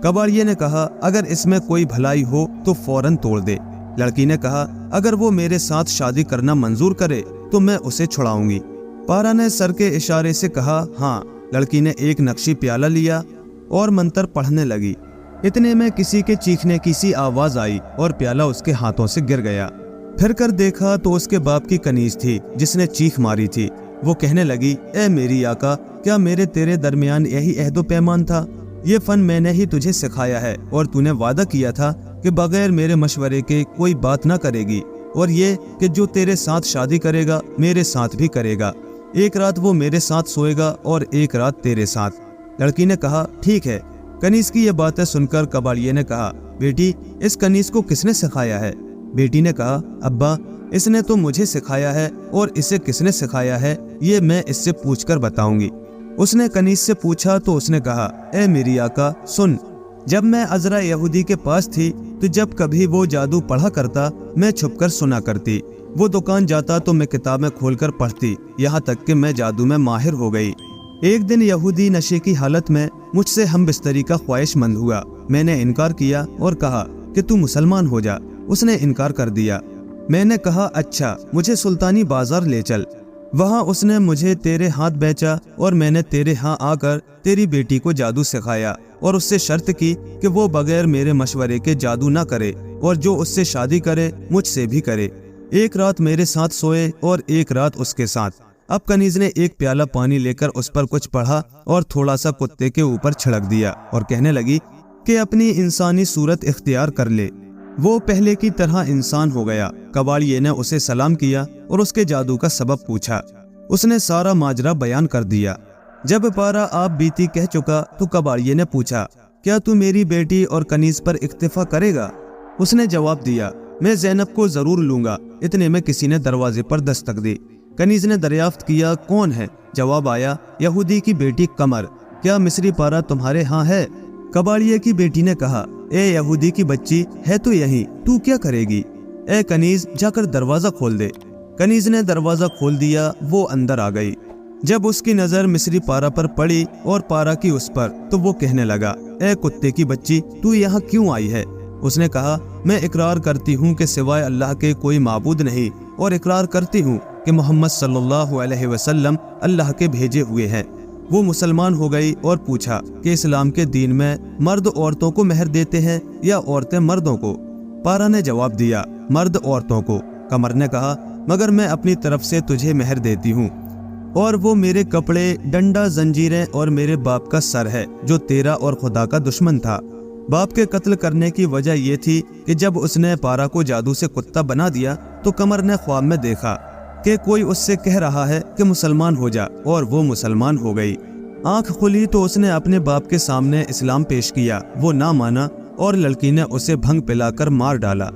A: कबाड़िये ने कहा, अगर इसमें कोई भलाई हो तो फौरन तोड़ दे। लड़की ने कहा, अगर वो मेरे साथ शादी करना मंजूर करे तो मैं उसे छुड़ाऊंगी। पारा ने सर के इशारे से कहा, हाँ। लड़की ने एक नक्शी प्याला लिया और मंत्र पढ़ने लगी। इतने में किसी के चीखने की सी आवाज आई और प्याला उसके हाथों से गिर गया। फिर कर देखा तो उसके बाप की कनीज थी जिसने चीख मारी थी। वो कहने लगी, ए मेरी आका, क्या मेरे तेरे दरमियान यही अहदो पैमान था? ये फन मैंने ही तुझे सिखाया है और तूने वादा किया था कि बगैर मेरे मशवरे के कोई बात ना करेगी, और ये कि जो तेरे साथ शादी करेगा मेरे साथ भी करेगा। एक रात वो मेरे साथ सोएगा और एक रात तेरे साथ। लड़की ने कहा, ठीक है। कनीज की ये बातें सुनकर कबाड़िये ने कहा, बेटी इस कनीज को किसने सिखाया है? बेटी ने कहा, अब्बा इसने तो मुझे सिखाया है, और इसे किसने सिखाया है ये मैं इससे पूछकर बताऊंगी। उसने कनीज से पूछा तो उसने कहा, ए मेरी आका सुन, जब मैं अजरा यहूदी के पास थी तो जब कभी वो जादू पढ़ा करता मैं छुपकर सुना करती। वो दुकान जाता तो मैं किताबें खोलकर पढ़ती, यहाँ तक कि मैं जादू में माहिर हो गई। एक दिन यहूदी नशे की हालत में मुझसे हम बिस्तरी का ख्वाहिशमंद हुआ। मैंने इनकार किया और कहा कि तू मुसलमान हो जा। उसने इनकार कर दिया। मैंने कहा, अच्छा मुझे सुल्तानी बाजार ले चल। वहाँ उसने मुझे तेरे हाथ बेचा और मैंने तेरे यहाँ आकर तेरी बेटी को जादू सिखाया और उससे शर्त की कि वो बगैर मेरे मशवरे के जादू ना करे, और जो उससे शादी करे मुझसे भी करे। एक रात मेरे साथ सोए और एक रात उसके साथ। अब कनीज ने एक प्याला पानी लेकर उस पर कुछ पढ़ा और थोड़ा सा कुत्ते के ऊपर छिड़क दिया और कहने लगी कि अपनी इंसानी सूरत इख्तियार कर ले। वो पहले की तरह इंसान हो गया। कबाड़िये ने उसे सलाम किया और उसके जादू का सबब पूछा। उसने सारा माजरा बयान कर दिया। जब पारा आप बीती कह चुका तो कबाड़िये ने पूछा, क्या तू मेरी बेटी और कनीज पर इक्तिफा करेगा? उसने जवाब दिया, मैं ज़ैनब को जरूर लूंगा। इतने में किसी ने दरवाजे पर दस्तक दी। कनीज ने दरियाफ्त किया, कौन है? जवाब आया, यहूदी की बेटी कमर। क्या मिस्री पारा तुम्हारे यहाँ है? कबाड़िये की बेटी ने कहा, ए यहूदी की बच्ची, है तो यही, तू क्या करेगी? ए कनीज, जाकर दरवाजा खोल दे। कनीज ने दरवाजा खोल दिया। वो अंदर आ गई। जब उसकी नजर मिस्री पारा पर पड़ी और पारा की उस पर, तो वो कहने लगा, ए कुत्ते की बच्ची, तू यहाँ क्यों आई है? उसने कहा, मैं इकरार करती हूँ कि सिवाय अल्लाह के कोई माबूद नहीं, और इकरार करती हूँ कि मोहम्मद सल्लल्लाहु अलैहि वसल्लम अल्लाह के भेजे हुए हैं। वो मुसलमान हो गई और पूछा कि इस्लाम के दीन में मर्द औरतों को मेहर देते हैं या औरतें मर्दों को? पारा ने जवाब दिया, मर्द औरतों को। कमर ने कहा, मगर मैं अपनी तरफ से तुझे मेहर देती हूँ, और वो मेरे कपड़े, डंडा, जंजीरें और मेरे बाप का सर है जो तेरा और खुदा का दुश्मन था। बाप के कत्ल करने की वजह ये थी कि जब उसने पारा को जादू से कुत्ता बना दिया तो कमर ने ख्वाब में देखा कि कोई उससे कह रहा है कि मुसलमान हो जा, और वो मुसलमान हो गई। आंख खुली तो उसने अपने बाप के सामने इस्लाम पेश किया। वो ना माना और लड़की ने उसे भंग पिलाकर मार डाला।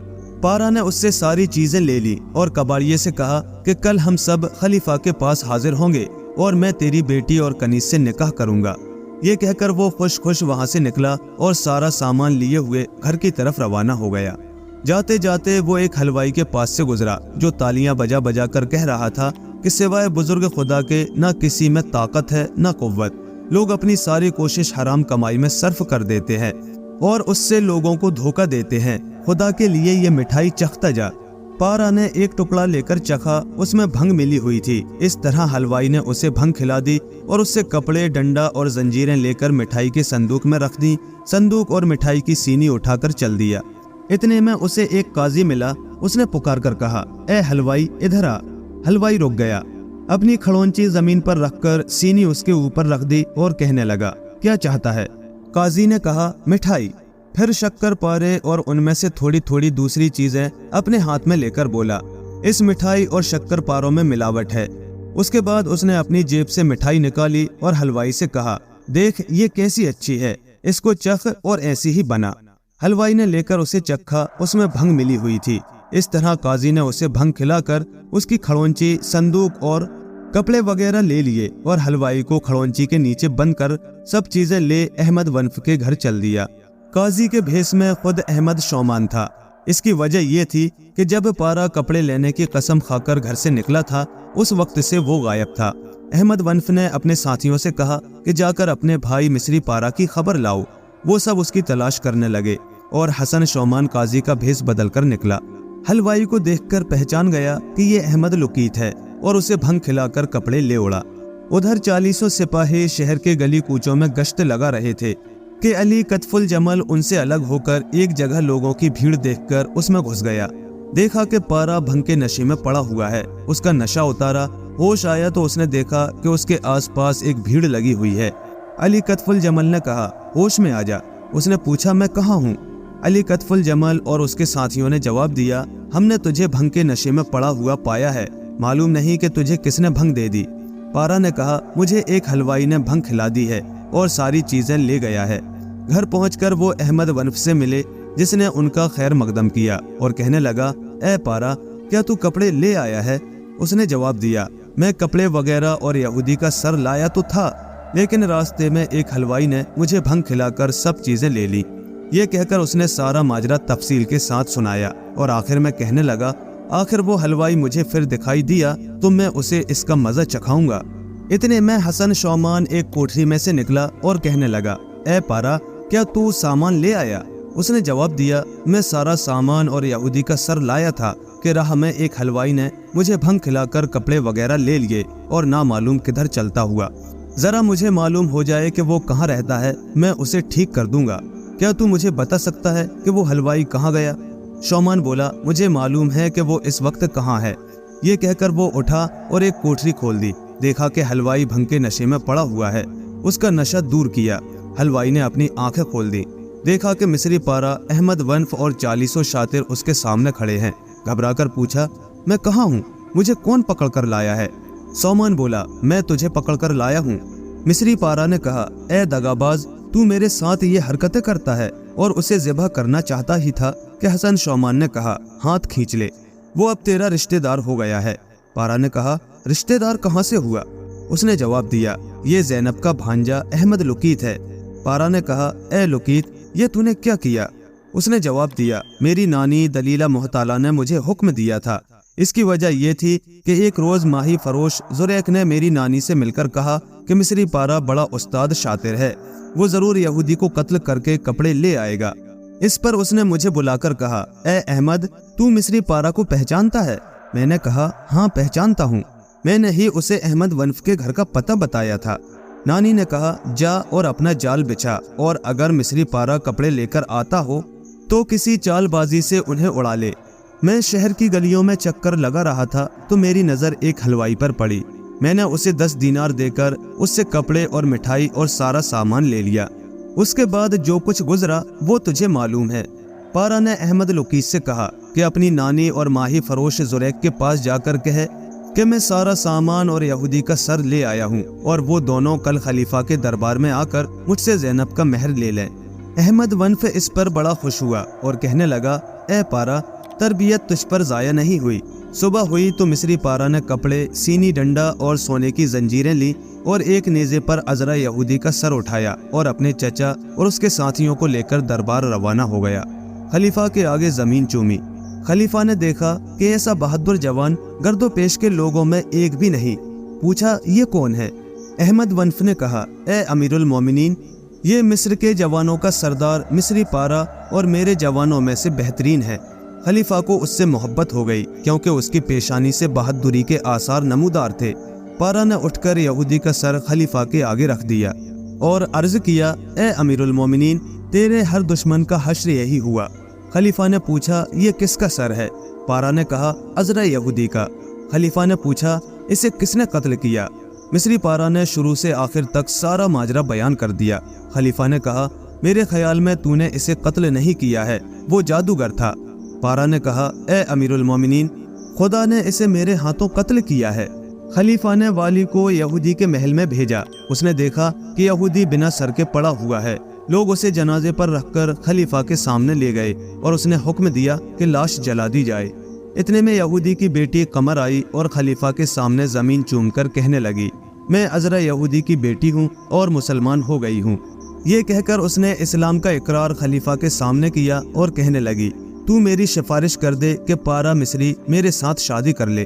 A: पारा ने उससे सारी चीजें ले ली और कबाड़िये से कहा कि कल हम सब खलीफा के पास हाजिर होंगे और मैं तेरी बेटी और कनीज से निकाह करूंगा। ये कहकर वो खुश खुश वहां से निकला और सारा सामान लिए हुए घर की तरफ रवाना हो गया। जाते जाते वो एक हलवाई के पास से गुजरा जो तालियां बजा बजा कर कह रहा था कि सिवाय बुजुर्ग खुदा के ना किसी में ताकत है ना कुव्वत। लोग अपनी सारी कोशिश हराम कमाई में सर्फ कर देते हैं और उससे लोगों को धोखा देते हैं। खुदा के लिए ये मिठाई चखता जा। पारा ने एक टुकड़ा लेकर चखा, उसमें भंग मिली हुई थी। इस तरह हलवाई ने उसे भंग खिला दी और उससे कपड़े, डंडा और जंजीरें लेकर मिठाई के संदूक में रख दी। संदूक और मिठाई की सीनी उठाकर चल दिया। इतने में उसे एक काजी मिला। उसने पुकार कर कहा, ए हलवाई इधर आ। हलवाई रुक गया। अपनी खड़ोंची जमीन पर रखकर सीनी उसके ऊपर रख दी और कहने लगा, क्या चाहता है? काजी ने कहा, मिठाई। फिर शक्कर पारे और उनमें से थोड़ी थोड़ी दूसरी चीजें अपने हाथ में लेकर बोला, इस मिठाई और शक्कर पारों में मिलावट है। उसके बाद उसने अपनी जेब से मिठाई निकाली और हलवाई से कहा, देख ये कैसी अच्छी है, इसको चख और ऐसी ही बना। हलवाई ने लेकर उसे चखा, उसमें भंग मिली हुई थी। इस तरह काजी ने उसे भंग खिलाकर उसकी खड़ोंची, संदूक और कपड़े वगैरह ले लिए और हलवाई को खड़ोंची के नीचे बंद कर सब चीजें ले अहमद वनफ के घर चल दिया। काजी के भेष में खुद अहमद शौमान था। इसकी वजह ये थी कि जब पारा कपड़े लेने की कसम खाकर घर से निकला था उस वक्त से वो गायब था। अहमद वनफ ने अपने साथियों से कहा कि जाकर अपने भाई मिस्री पारा की खबर लाओ। वो सब उसकी तलाश करने लगे और हसन शौमान काजी का भेष बदल कर निकला। हलवाई को देखकर पहचान गया कि ये अहमद लुकीत है और उसे भंग खिलाकर कपड़े ले उड़ा। उधर 40 सिपाही शहर के गली कूचों में गश्त लगा रहे थे कि अली कतफुल जमल उनसे अलग होकर एक जगह लोगों की भीड़ देखकर उसमें घुस गया। देखा कि पारा भंग के नशे में पड़ा हुआ है। उसका नशा उतारा, होश आया तो उसने देखा कि उसके आसपास एक भीड़ लगी हुई है। अली कतफुल जमल ने कहा, होश में आ जा। उसने पूछा, मैं कहाँ हूँ? अली कतफुल जमल और उसके साथियों ने जवाब दिया, हमने तुझे भंग के नशे में पड़ा हुआ पाया है, मालूम नहीं कि तुझे किसने भंग दे दी। पारा ने कहा, मुझे एक हलवाई ने भंग खिला दी है और सारी चीजें ले गया है। घर पहुंचकर वो अहमद वनफ से मिले जिसने उनका खैर मकदम किया और कहने लगा, ए पारा, क्या तू कपड़े ले आया है? उसने जवाब दिया, मैं कपड़े वगैरह और यहूदी का सर लाया तो था, लेकिन रास्ते में एक हलवाई ने मुझे भंग खिलाकर सब चीजें ले ली। ये कहकर उसने सारा माजरा तफसील के साथ सुनाया और आखिर में कहने लगा, आखिर वो हलवाई मुझे फिर दिखाई दिया तो मैं उसे इसका मजा चखाऊंगा। इतने में हसन शौमान एक कोठरी में से निकला और कहने लगा, ए पारा, क्या तू सामान ले आया? उसने जवाब दिया, मैं सारा सामान और यहूदी का सर लाया था कि राह में एक हलवाई ने मुझे भंग खिलाकर कपड़े वगैरह ले लिए और ना मालूम किधर चलता हुआ। जरा मुझे मालूम हो जाए कि वो कहाँ रहता है, मैं उसे ठीक कर दूंगा। क्या तू मुझे बता सकता है कि वो हलवाई कहाँ गया? शौमान बोला, मुझे मालूम है कि वो इस वक्त कहाँ है। ये कहकर वो उठा और एक कोठरी खोल दी। देखा कि हलवाई भंग के नशे में पड़ा हुआ है। उसका नशा दूर किया। हलवाई ने अपनी आंखें खोल दी। देखा कि मिस्री पारा, अहमद वनफ और 40 शातिर उसके सामने खड़े हैं। घबराकर पूछा, मैं कहाँ हूँ? मुझे कौन पकड़ कर लाया है? शौमान बोला, मैं तुझे पकड़ कर लाया हूँ। मिस्री पारा ने कहा, ए दगाबाज, तू मेरे साथ ये हरकतें करता है और उसे ज़िबह करना चाहता ही था कि हसन शौमान ने कहा, हाथ खींच ले, वो अब तेरा रिश्तेदार हो गया है। पारा ने कहा, रिश्तेदार कहाँ से हुआ? उसने जवाब दिया, ये ज़ैनब का भांजा अहमद लुकीत है। पारा ने कहा, ए लुकीत, ये तूने क्या किया? उसने जवाब दिया, मेरी नानी दलीला मोहताला ने मुझे हुक्म दिया था। इसकी वजह ये थी कि एक रोज माही फरोश जुरैक ने मेरी नानी से मिलकर कहा कि मिस्री पारा बड़ा उस्ताद शातिर है, वो जरूर यहूदी को कत्ल करके कपड़े ले आएगा। इस पर उसने मुझे बुलाकर कहा, ए अहमद, तू मिस्री पारा को पहचानता है? मैंने कहा, हाँ पहचानता हूँ, मैंने ही उसे अहमद वनफ के घर का पता बताया था। नानी ने कहा, जा और अपना जाल बिछा और अगर मिस्री पारा कपड़े लेकर आता हो तो किसी चालबाजी से उन्हें उड़ा ले। मैं शहर की गलियों में चक्कर लगा रहा था तो मेरी नज़र एक हलवाई पर पड़ी। मैंने उसे 10 दीनार देकर उससे कपड़े और मिठाई और सारा सामान ले लिया। उसके बाद जो कुछ गुजरा वो तुझे मालूम है। पारा ने अहमद लुकीत से कहा कि अपनी नानी और माही फरोश जुरैक के पास जाकर कहे कि मैं सारा सामान और यहूदी का सर ले आया हूँ और वो दोनों कल खलीफा के दरबार में आकर मुझसे ज़ैनब का महर ले लें। अहमद वनफ इस पर बड़ा खुश हुआ और कहने लगा, ए पारा, तरबियत तुझ पर ज़ाया नहीं हुई। صبح ہوئی تو مصری پارا نے کپڑے، سینی ڈنڈا اور سونے کی زنجیریں لی اور ایک نیزے پر عذرا یہودی کا سر اٹھایا اور اپنے چچا اور اس کے ساتھیوں کو لے کر دربار روانہ ہو گیا۔ خلیفہ کے آگے زمین چومی۔ خلیفہ نے دیکھا کہ ایسا بہادر جوان گرد و پیش کے لوگوں میں ایک بھی نہیں۔ پوچھا یہ کون ہے؟ احمد ونف نے کہا اے امیر المومنین، یہ مصر کے جوانوں کا سردار مصری پارا اور میرے جوانوں میں سے بہترین ہے۔ خلیفہ کو اس سے محبت ہو گئی کیونکہ اس کی پیشانی سے بہادری کے آثار نمودار تھے۔ پارا نے اٹھ کر یہودی کا سر خلیفہ کے آگے رکھ دیا اور عرض کیا اے امیر المومنین، تیرے ہر دشمن کا حشر یہی ہوا۔ خلیفہ نے پوچھا یہ کس کا سر ہے؟ پارا نے کہا عذرا یہودی کا۔ خلیفہ نے پوچھا اسے کس نے قتل کیا؟ مصری پارا نے شروع سے آخر تک سارا ماجرا بیان کر دیا۔ خلیفہ نے کہا میرے خیال میں تو نے اسے قتل نہیں کیا ہے، وہ جادوگر تھا۔ پارا نے کہا اے امیر المومنین، خدا نے اسے میرے ہاتھوں قتل کیا ہے۔ خلیفہ نے والی کو یہودی کے محل میں بھیجا۔ اس نے دیکھا کہ یہودی بنا سر کے پڑا ہوا ہے۔ لوگ اسے جنازے پر رکھ کر خلیفہ کے سامنے لے گئے اور اس نے حکم دیا کہ لاش جلا دی جائے۔ اتنے میں یہودی کی بیٹی قمر آئی اور خلیفہ کے سامنے زمین چوم کر کہنے لگی میں عذرا یہودی کی بیٹی ہوں اور مسلمان ہو گئی ہوں۔ یہ کہہ کر اس نے اسلام کا اقرار خلیفہ کے سامنے کیا اور کہنے لگی تو میری سفارش کر دے کہ پارا مصری میرے ساتھ شادی کر لے۔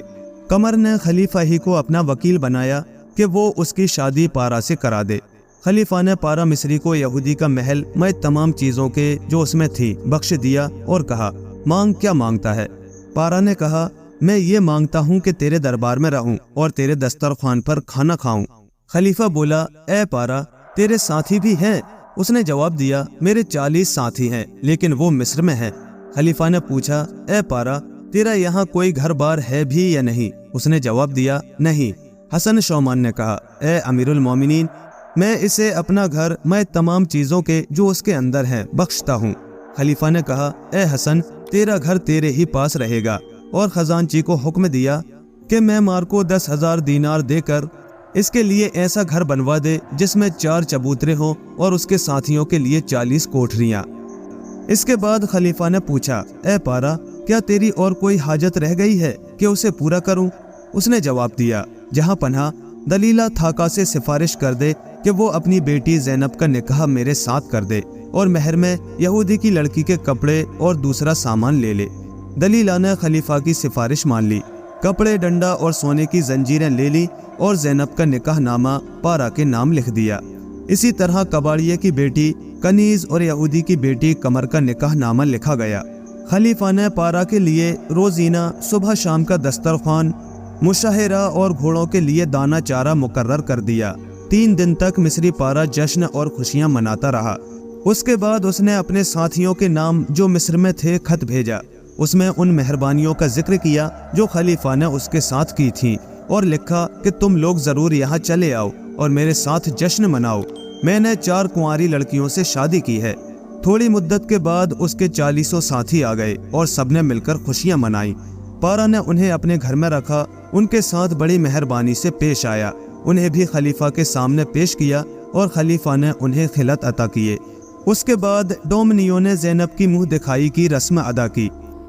A: قمر نے خلیفہ ہی کو اپنا وکیل بنایا کہ وہ اس کی شادی پارا سے کرا دے۔ خلیفہ نے پارا مصری کو یہودی کا محل میں تمام چیزوں کے جو اس میں تھی بخش دیا اور کہا مانگ کیا مانگتا ہے؟ پارا نے کہا میں یہ مانگتا ہوں کہ تیرے دربار میں رہوں اور تیرے دسترخوان پر کھانا کھاؤں۔ خلیفہ بولا اے پارا تیرے ساتھی بھی ہیں؟ اس نے جواب دیا میرے 40 ساتھی ہیں لیکن وہ مصر میں ہیں۔ خلیفہ نے پوچھا اے پارا تیرا یہاں کوئی گھر بار ہے بھی یا نہیں؟ اس نے جواب دیا نہیں۔ حسن شومان نے کہا اے امیر المومنین، میں اسے اپنا گھر میں تمام چیزوں کے جو اس کے اندر ہیں بخشتا ہوں۔ خلیفہ نے کہا اے حسن تیرا گھر تیرے ہی پاس رہے گا، اور خزانچی کو حکم دیا کہ معمار کو 10,000 دینار دے کر اس کے لیے ایسا گھر بنوا دے جس میں 4 چبوترے ہوں اور اس کے ساتھیوں کے لیے 40 کوٹھریاں۔ اس کے بعد خلیفہ نے پوچھا اے پارا کیا تیری اور کوئی حاجت رہ گئی ہے کہ اسے پورا کروں؟ اس نے جواب دیا جہاں پناہ دلیلہ تھاکا سے سفارش کر دے کہ وہ اپنی بیٹی زینب کا نکاح میرے ساتھ کر دے اور مہر میں یہودی کی لڑکی کے کپڑے اور دوسرا سامان لے لے۔ دلیلہ نے خلیفہ کی سفارش مان لی، کپڑے، ڈنڈا اور سونے کی زنجیریں لے لی اور زینب کا نکاح نامہ پارا کے نام لکھ دیا۔ اسی طرح کباڑیے کی بیٹی کنیز اور یہودی کی بیٹی قمر کا نکاح نامہ لکھا گیا۔ خلیفہ نے پارا کے لیے روزینہ صبح شام کا دسترخوان، مشاہرہ اور گھوڑوں کے لیے دانہ چارہ مقرر کر دیا۔ 3 دن تک مصری پارا جشن اور خوشیاں مناتا رہا۔ اس کے بعد اس نے اپنے ساتھیوں کے نام جو مصر میں تھے خط بھیجا۔ اس میں ان مہربانیوں کا ذکر کیا جو خلیفہ نے اس کے ساتھ کی تھیں اور لکھا کہ تم لوگ ضرور یہاں چلے آؤ اور میرے ساتھ جشن مناؤ۔ میں نے 4 کنواری لڑکیوں سے شادی کی ہے۔ تھوڑی مدت کے بعد اس کے 40 ساتھی آ گئے اور سب نے مل کر خوشیاں منائیں۔ پارا نے انہیں اپنے گھر میں رکھا، ان کے ساتھ بڑی مہربانی سے پیش آیا، انہیں بھی خلیفہ کے سامنے پیش کیا اور خلیفہ نے انہیں خلعت عطا کیے۔ اس کے بعد ڈومنیوں نے زینب کی منہ دکھائی کی رسم ادا کی۔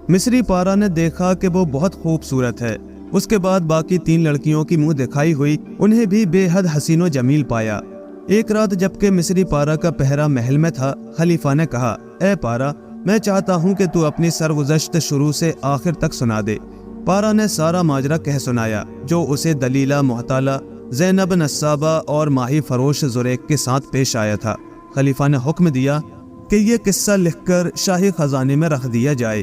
A: مصری پارا نے دیکھا کہ وہ بہت خوبصورت ہے۔ اس کے بعد باقی 3 لڑکیوں کی منہ دکھائی ہوئی، انہیں بھی بے حد حسین و جمیل پایا۔ ایک رات جبکہ مصری پارا کا پہرا محل میں تھا، خلیفہ نے کہا اے پارا میں چاہتا ہوں کہ تو اپنی سرگزشت شروع سے آخر تک سنا دے۔ پارا نے سارا ماجرا کہہ سنایا جو اسے دلیلہ محتالہ، زینب نصابہ اور ماہی فروش زریق کے ساتھ پیش آیا تھا۔ خلیفہ نے حکم دیا کہ یہ قصہ لکھ کر شاہی خزانے میں رکھ دیا جائے۔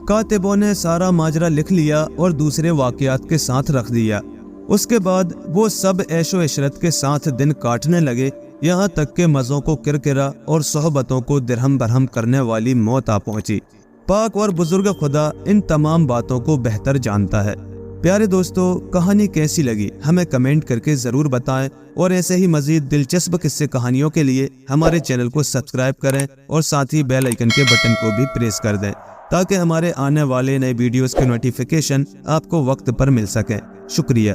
A: کاتبوں نے سارا ماجرا لکھ لیا اور دوسرے واقعات کے ساتھ رکھ دیا۔ اس کے بعد وہ سب عیش و عشرت کے ساتھ دن کاٹنے لگے، یہاں تک کہ مزوں کو کرکرا اور صحبتوں کو درہم برہم کرنے والی موت آ پہنچی۔ پاک اور بزرگ خدا ان تمام باتوں کو بہتر جانتا ہے۔ پیارے دوستو، کہانی کیسی لگی ہمیں کمنٹ کر کے ضرور بتائیں، اور ایسے ہی مزید دلچسپ قصے کہانیوں کے لیے ہمارے چینل کو سبسکرائب کریں اور ساتھ ہی بیل آئیکن کے بٹن کو بھی پریس کر دیں تاکہ ہمارے آنے والے نئے ویڈیوز کے نوٹیفیکیشن آپ کو وقت پر مل سکیں۔ شکریہ۔